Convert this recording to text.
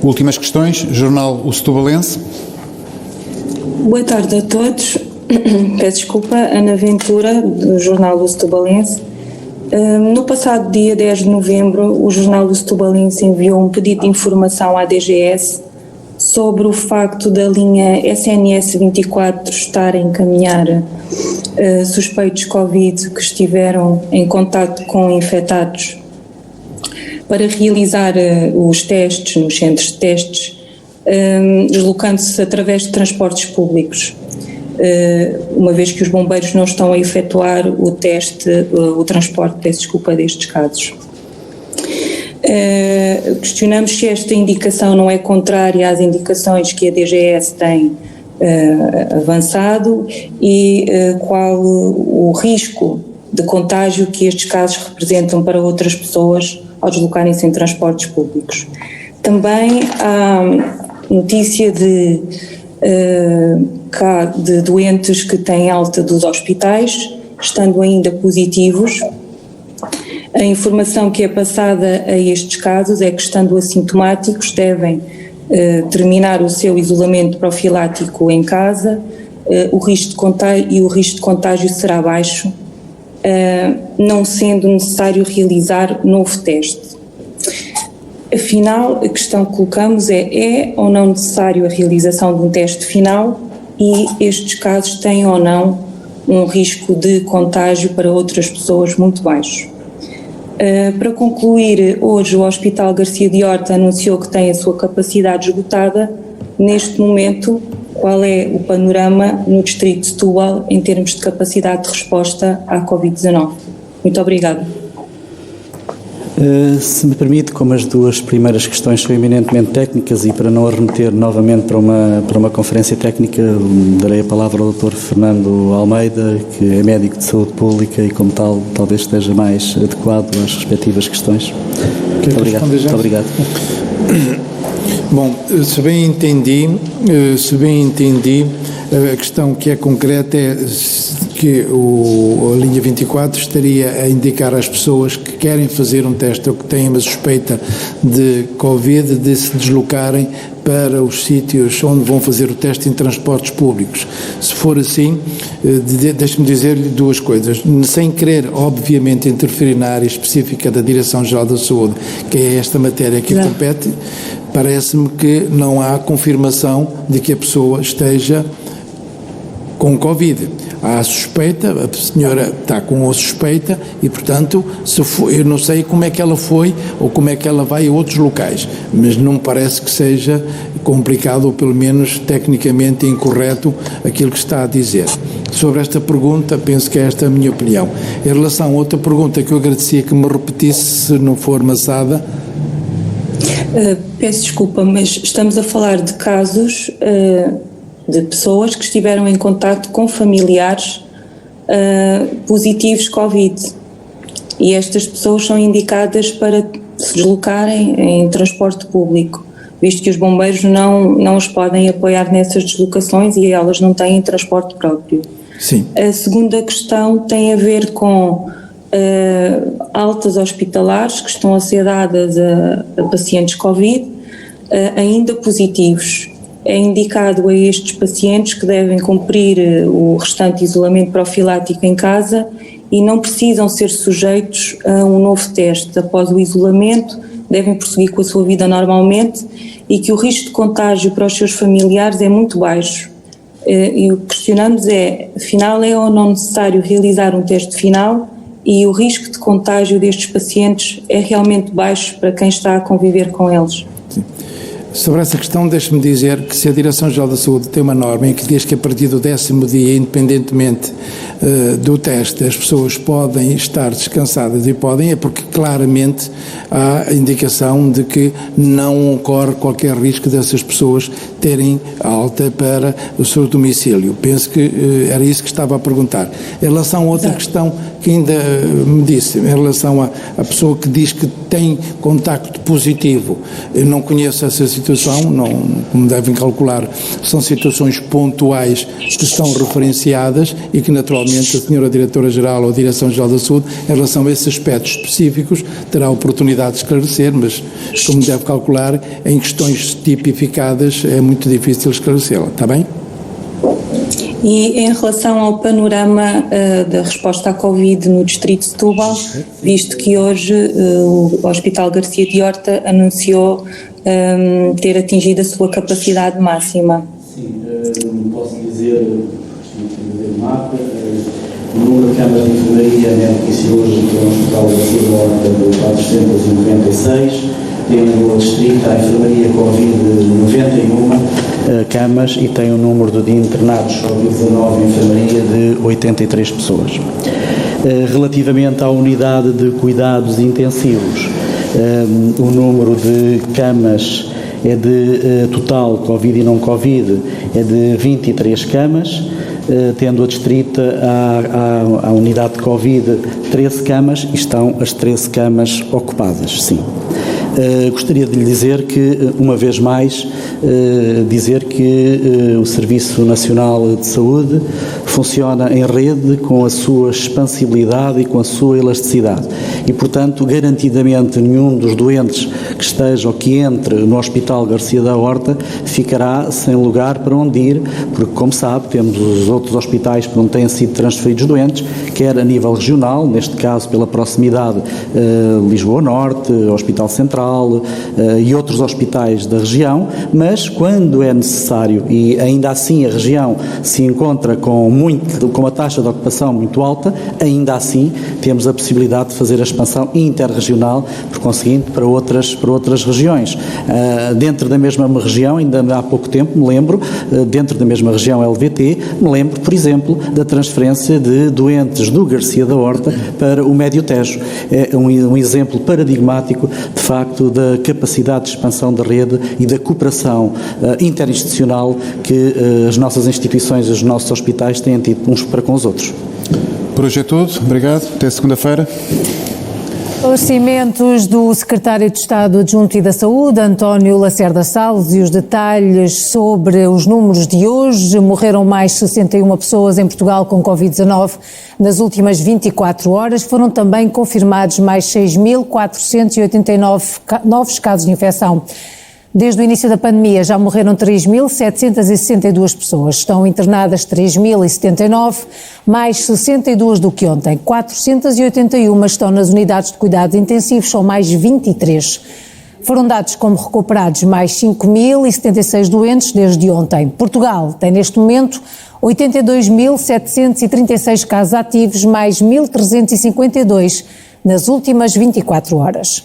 Últimas questões, Jornal O Setubalense. Boa tarde a todos. Peço desculpa, Ana Ventura, do Jornal O Setubalense. No passado dia 10 de novembro, o Jornal O Setubalense enviou um pedido de informação à DGS sobre o facto da linha SNS 24 estar a encaminhar suspeitos Covid que estiveram em contacto com infectados para realizar os testes nos centros de testes, deslocando-se através de transportes públicos, uma vez que os bombeiros não estão a efetuar o transporte, peço desculpa, destes casos. Questionamos se esta indicação não é contrária às indicações que a DGS tem avançado e qual o risco de contágio que estes casos representam para outras pessoas ao deslocarem-se em transportes públicos. Também há notícia de doentes que têm alta dos hospitais, estando ainda positivos. A informação que é passada a estes casos é que, estando assintomáticos, devem terminar o seu isolamento profilático em casa, o risco de contágio será baixo, não sendo necessário realizar novo teste. Afinal, a questão que colocamos é ou não necessário a realização de um teste final e estes casos têm ou não um risco de contágio para outras pessoas muito baixo. Para concluir, hoje o Hospital Garcia de Horta anunciou que tem a sua capacidade esgotada. Neste momento, qual é o panorama no distrito de Setúbal em termos de capacidade de resposta à Covid-19? Muito obrigada. Se me permite, como as duas primeiras questões são eminentemente técnicas e para não a remeter novamente para uma conferência técnica, darei a palavra ao Dr. Fernando Almeida, que é médico de saúde pública e como tal talvez esteja mais adequado às respectivas questões. Muito obrigado. Muito obrigado. Bom, se bem entendi, a questão que é concreta é que a linha 24 estaria a indicar às pessoas que querem fazer um teste ou que têm uma suspeita de Covid de se deslocarem para os sítios onde vão fazer o teste em transportes públicos. Se for assim, deixe-me dizer-lhe duas coisas. Sem querer, obviamente, interferir na área específica da Direção-Geral da Saúde, que é esta matéria que compete, parece-me que não há confirmação de que a pessoa esteja com Covid. Há a suspeita, a senhora está com a suspeita e, portanto, eu não sei como é que ela foi ou como é que ela vai a outros locais, mas não me parece que seja complicado ou pelo menos tecnicamente incorreto aquilo que está a dizer. Sobre esta pergunta, penso que esta é a minha opinião. Em relação a outra pergunta que eu agradecia que me repetisse, se não for maçada. Peço desculpa, mas estamos a falar de casos de pessoas que estiveram em contacto com familiares positivos Covid e estas pessoas são indicadas para se deslocarem em transporte público, visto que os bombeiros não os podem apoiar nessas deslocações e elas não têm transporte próprio. Sim. A segunda questão tem a ver com altas hospitalares que estão a ser dadas a pacientes Covid ainda positivos. É indicado a estes pacientes que devem cumprir o restante isolamento profilático em casa e não precisam ser sujeitos a um novo teste. Após o isolamento, devem prosseguir com a sua vida normalmente e que o risco de contágio para os seus familiares é muito baixo. E o que questionamos é, afinal, é ou não necessário realizar um teste final e o risco de contágio destes pacientes é realmente baixo para quem está a conviver com eles? Sim. Sobre essa questão, deixe-me dizer que se a Direção-Geral da Saúde tem uma norma em que diz que a partir do 10º dia, independentemente do teste, as pessoas podem estar descansadas e podem, é porque claramente há indicação de que não ocorre qualquer risco dessas pessoas terem alta para o seu domicílio. Penso que era isso que estava a perguntar. Em relação a outra questão que ainda me disse, em relação à pessoa que diz que tem contacto positivo, eu não conheço essa situação, não, como devem calcular, são situações pontuais que estão referenciadas e que naturalmente a senhora Diretora-Geral ou a Direção-Geral da Saúde, em relação a esses aspectos específicos, terá a oportunidade de esclarecer, mas como deve calcular, em questões tipificadas é muito difícil esclarecê-la, está bem? E em relação ao panorama da resposta à Covid no Distrito de Setúbal, visto que hoje o Hospital Garcia de Horta anunciou ter atingido a sua capacidade máxima. Sim, posso dizer o mapa, o número de camas de enfermaria inicia hoje no Hospital Garcia de Horta de 496, tem no distrito a enfermaria Covid 91 camas e tem um número de internados Covid-19 em enfermaria de 83 pessoas. Relativamente à unidade de cuidados intensivos, o número de camas é de total Covid e não Covid é de 23 camas, tendo a distrita à unidade de Covid 13 camas e estão as 13 camas ocupadas, sim. Gostaria de lhe dizer que, uma vez mais, o Serviço Nacional de Saúde funciona em rede com a sua expansibilidade e com a sua elasticidade e, portanto, garantidamente nenhum dos doentes que esteja ou que entre no Hospital Garcia da Horta ficará sem lugar para onde ir, porque, como sabe, temos os outros hospitais para onde têm sido transferidos doentes, quer a nível regional, neste caso pela proximidade Lisboa Norte, Hospital Central e outros hospitais da região, mas quando é necessário e ainda assim a região se encontra com uma taxa de ocupação muito alta, ainda assim temos a possibilidade de fazer a expansão interregional, por conseguinte, para outras regiões. Dentro da mesma região, ainda há pouco tempo, me lembro, dentro da mesma região LVT, me lembro, por exemplo, da transferência de doentes do Garcia da Horta para o Médio Tejo. É um exemplo paradigmático, de facto, da capacidade de expansão da rede e da cooperação interinstitucional que as nossas instituições e os nossos hospitais têm tido uns para com os outros. Por hoje é tudo. Obrigado. Até segunda-feira. Esclarecimentos do Secretário de Estado Adjunto e da Saúde, António Lacerda Salles, e os detalhes sobre os números de hoje. Morreram mais 61 pessoas em Portugal com Covid-19 nas últimas 24 horas. Foram também confirmados mais 6.489 novos casos de infecção. Desde o início da pandemia já morreram 3.762 pessoas, estão internadas 3.079, mais 62 do que ontem, 481 estão nas unidades de cuidados intensivos, são mais 23. Foram dados como recuperados mais 5.076 doentes desde ontem. Portugal tem neste momento 82.736 casos ativos, mais 1.352 nas últimas 24 horas.